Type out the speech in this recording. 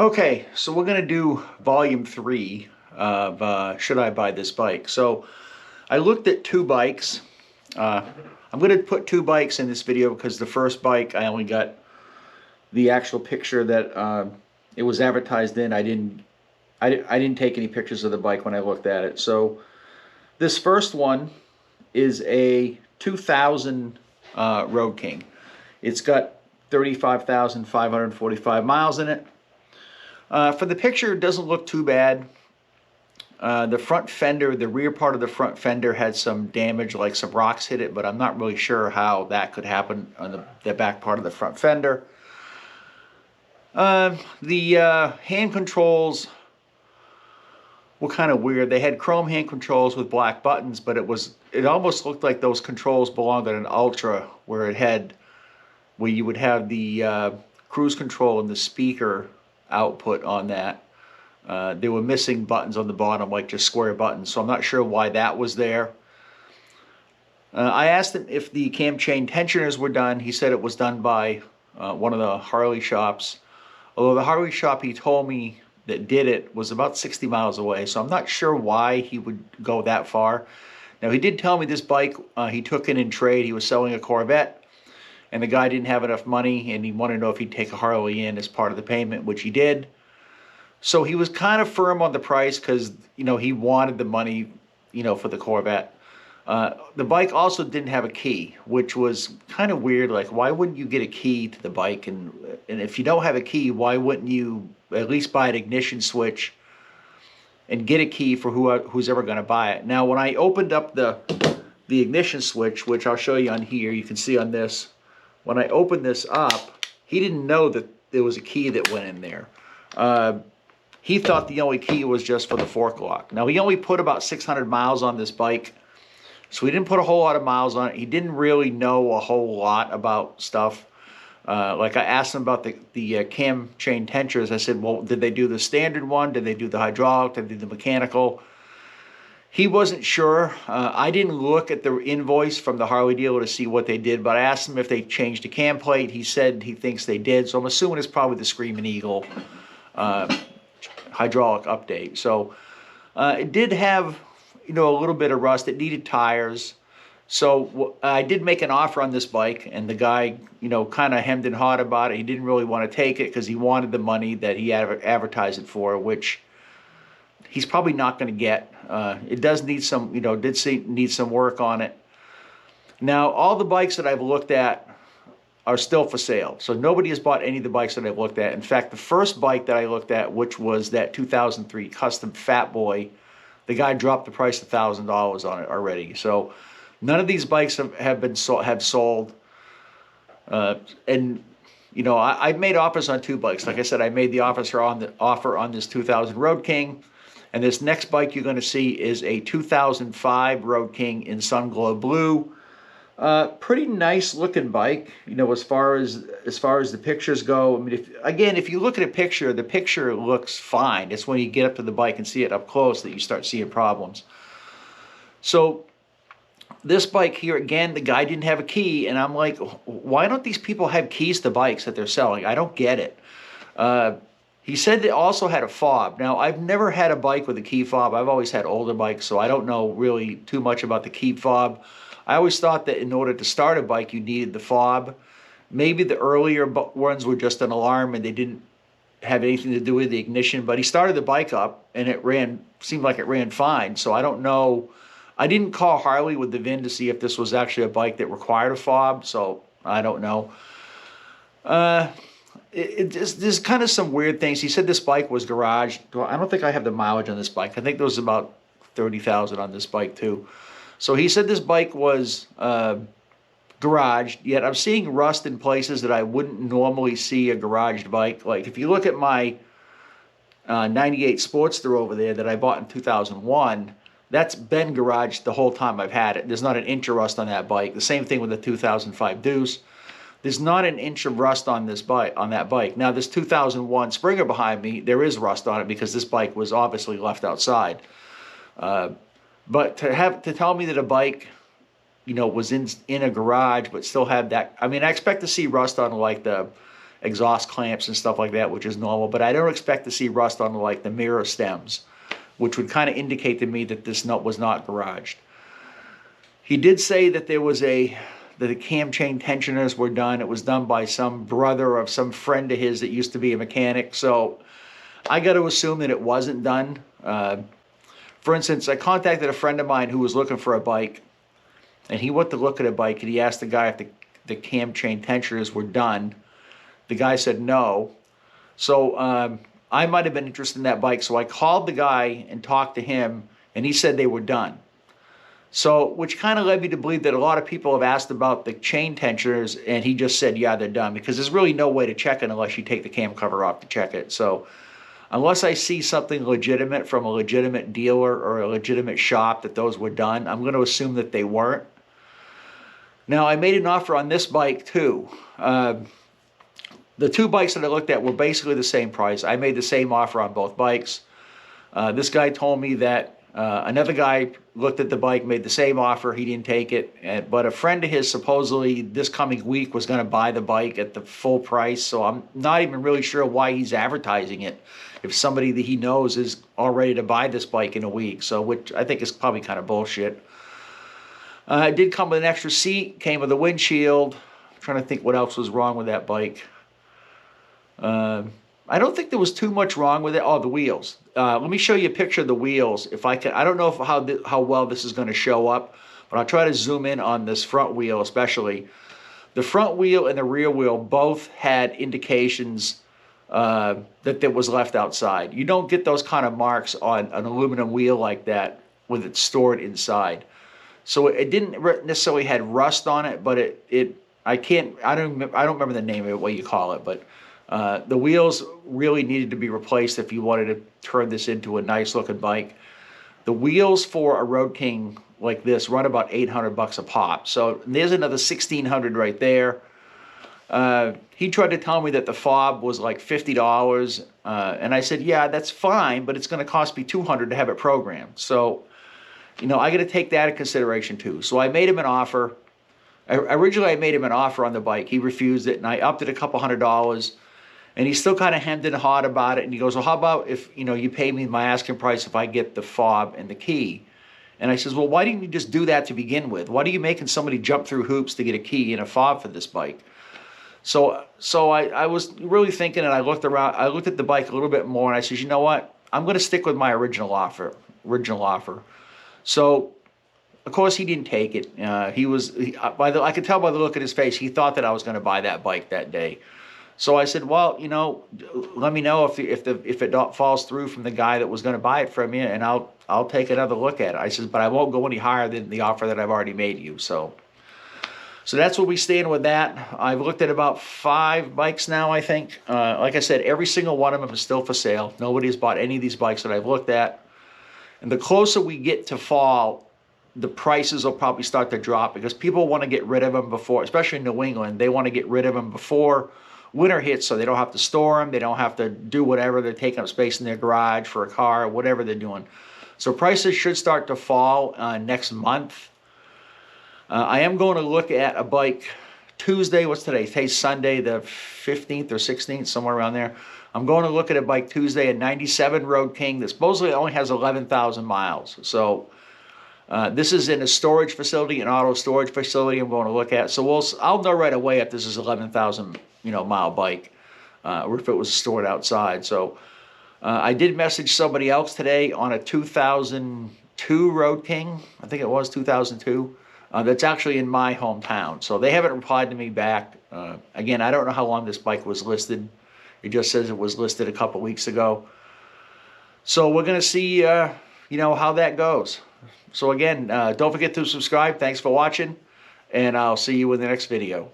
Okay, so we're gonna do volume 3 of Should I Buy This Bike? So I looked at two bikes. I'm gonna put two bikes in this video because the first bike I only got the actual picture that it was advertised in. I didn't take any pictures of the bike when I looked at it. So this first one is a 2000 Road King. It's got 35,545 miles in it. For the picture, it doesn't look too bad. The front fender, the rear part of the front fender had some damage, like some rocks hit it, but I'm not really sure how that could happen on the back part of the front fender. The hand controls were kind of weird. They had chrome hand controls with black buttons, but it almost looked like those controls belonged in an Ultra, where you would have the cruise control and the speaker output on that. They were missing buttons on the bottom, like just square buttons, so I'm not sure why that was there. I asked him if the cam chain tensioners were done. He said it was done by one of the Harley shops, although the Harley shop he told me that did it was about 60 miles away, so I'm not sure why he would go that far. Now, he did tell me this bike he took in trade. He was selling a Corvette, and the guy didn't have enough money, and he wanted to know if he'd take a Harley in as part of the payment, which he did. So he was kind of firm on the price because, he wanted the money, for the Corvette. The bike also didn't have a key, which was kind of weird. Like, why wouldn't you get a key to the bike? And if you don't have a key, why wouldn't you at least buy an ignition switch and get a key for who's ever going to buy it? Now, when I opened up the ignition switch, which I'll show you on here, you can see on this, when I opened this up, he didn't know that there was a key that went in there. He thought the only key was just for the fork lock. Now, he only put about 600 miles on this bike, so he didn't put a whole lot of miles on it. He didn't really know a whole lot about stuff. Like, I asked him about the cam chain tensioners. I said, well, did they do the standard one? Did they do the hydraulic? Did they do the mechanical? He wasn't sure. I didn't look at the invoice from the Harley dealer to see what they did, but I asked him if they changed the cam plate. He said he thinks they did, so I'm assuming it's probably the Screaming Eagle hydraulic update. So it did have, a little bit of rust. It needed tires. So I did make an offer on this bike, and the guy, kind of hemmed and hawed about it. He didn't really want to take it because he wanted the money that he advertised it for, which he's probably not going to get. It does need some, need some work on it. Now, all the bikes that I've looked at are still for sale. So nobody has bought any of the bikes that I've looked at. In fact, the first bike that I looked at, which was that 2003 Custom Fat Boy, the guy dropped the price $1,000 on it already. So none of these bikes have sold. And I've made offers on two bikes. Like I said, I made the offer on this 2000 Road King. And this next bike you're going to see is a 2005 Road King in Sun Glow Blue. Pretty nice looking bike, as far as the pictures go. I mean, if you look at a picture, the picture looks fine. It's when you get up to the bike and see it up close that you start seeing problems. So this bike here, again, the guy didn't have a key, and I'm like, why don't these people have keys to bikes that they're selling? I don't get it. He said they also had a fob. Now, I've never had a bike with a key fob. I've always had older bikes, so I don't know really too much about the key fob. I always thought that in order to start a bike, you needed the fob. Maybe the earlier ones were just an alarm and they didn't have anything to do with the ignition, but he started the bike up and seemed like it ran fine. So I don't know. I didn't call Harley with the VIN to see if this was actually a bike that required a fob, so I don't know. There's kind of some weird things. He said this bike was garaged. Well, I don't think I have the mileage on this bike. I think there was about 30,000 on this bike too. So he said this bike was garaged, yet I'm seeing rust in places that I wouldn't normally see a garaged bike. Like, if you look at my 98 Sportster over there that I bought in 2001, that's been garaged the whole time I've had it. There's not an inch of rust on that bike. The same thing with the 2005 Deuce. There's not an inch of rust on that bike. Now, this 2001 Springer behind me, there is rust on it because this bike was obviously left outside. But to tell me that a bike, was in a garage but still had that, I mean, I expect to see rust on like the exhaust clamps and stuff like that, which is normal. But I don't expect to see rust on like the mirror stems, which would kind of indicate to me that this nut was not garaged. He did say that there was that the cam chain tensioners were done. It was done by some brother of some friend of his that used to be a mechanic. So I got to assume that it wasn't done. For instance, I contacted a friend of mine who was looking for a bike, and he went to look at a bike, and he asked the guy if the cam chain tensioners were done. The guy said no. So I might have been interested in that bike, so I called the guy and talked to him, and he said they were done. So, which kind of led me to believe that a lot of people have asked about the chain tensioners, and he just said, yeah, they're done, because there's really no way to check it unless you take the cam cover off to check it. So unless I see something legitimate from a legitimate dealer or a legitimate shop that those were done, I'm going to assume that they weren't. Now, I made an offer on this bike too. The two bikes that I looked at were basically the same price. I made the same offer on both bikes. This guy told me that another guy looked at the bike, made the same offer. He didn't take it. But a friend of his supposedly this coming week was going to buy the bike at the full price. So I'm not even really sure why he's advertising it if somebody that he knows is all ready to buy this bike in a week. So, which I think is probably kind of bullshit. It did come with an extra seat, came with a windshield. I'm trying to think what else was wrong with that bike. I don't think there was too much wrong with it. Oh, the wheels. Let me show you a picture of the wheels. If I can, I don't know how well this is going to show up, but I'll try to zoom in on this front wheel especially. The front wheel and the rear wheel both had indications that it was left outside. You don't get those kind of marks on an aluminum wheel like that with it stored inside. So it didn't necessarily had rust on it, but I don't remember the name of it, what you call it, but the wheels really needed to be replaced if you wanted to turn this into a nice looking bike. The wheels for a Road King like this run about $800 a pop. So there's another $1,600 right there. He tried to tell me that the fob was like $50, and I said, yeah, that's fine, but it's going to cost me $200 to have it programmed. So, you know, I got to take that into consideration too. So I made him an offer. Originally, I made him an offer on the bike. He refused it, and I upped it a couple $100. And he's still kind of hemmed and hawed about it. And he goes, well, how about if, you know, you pay me my asking price if I get the fob and the key? And I says, well, why didn't you just do that to begin with? Why are you making somebody jump through hoops to get a key and a fob for this bike? So I was really thinking, and I looked at the bike a little bit more, and I says, you know what? I'm going to stick with my original offer. So, of course, he didn't take it. I could tell by the look at his face, he thought that I was going to buy that bike that day. So I said, well, you know, let me know if it falls through from the guy that was going to buy it from you, and I'll take another look at it. I says, but I won't go any higher than the offer that I've already made you. So that's where we stand with that. I've looked at about 5 bikes now, I think. Like I said, every single one of them is still for sale. Nobody has bought any of these bikes that I've looked at. And the closer we get to fall, the prices will probably start to drop because people want to get rid of them before, especially in New England, they want to get rid of them before winter hits so they don't have to store them, they don't have to do whatever, they're taking up space in their garage for a car, whatever they're doing. So prices should start to fall next month. I am going to look at a bike Tuesday. What's today? Today's Sunday, the 15th or 16th, somewhere around there. I'm going to look at a bike Tuesday, a 97 Road King that supposedly only has 11,000 miles. So this is in a storage facility, an auto storage facility I'm going to look at. So I'll know right away if this is 11,000 mile bike or if it was stored outside. So I did message somebody else today on a 2002 Road King. I think it was 2002. That's actually in my hometown. So they haven't replied to me back. Again, I don't know how long this bike was listed. It just says it was listed a couple weeks ago. So we're going to see, how that goes. So again, don't forget to subscribe. Thanks for watching, and I'll see you in the next video.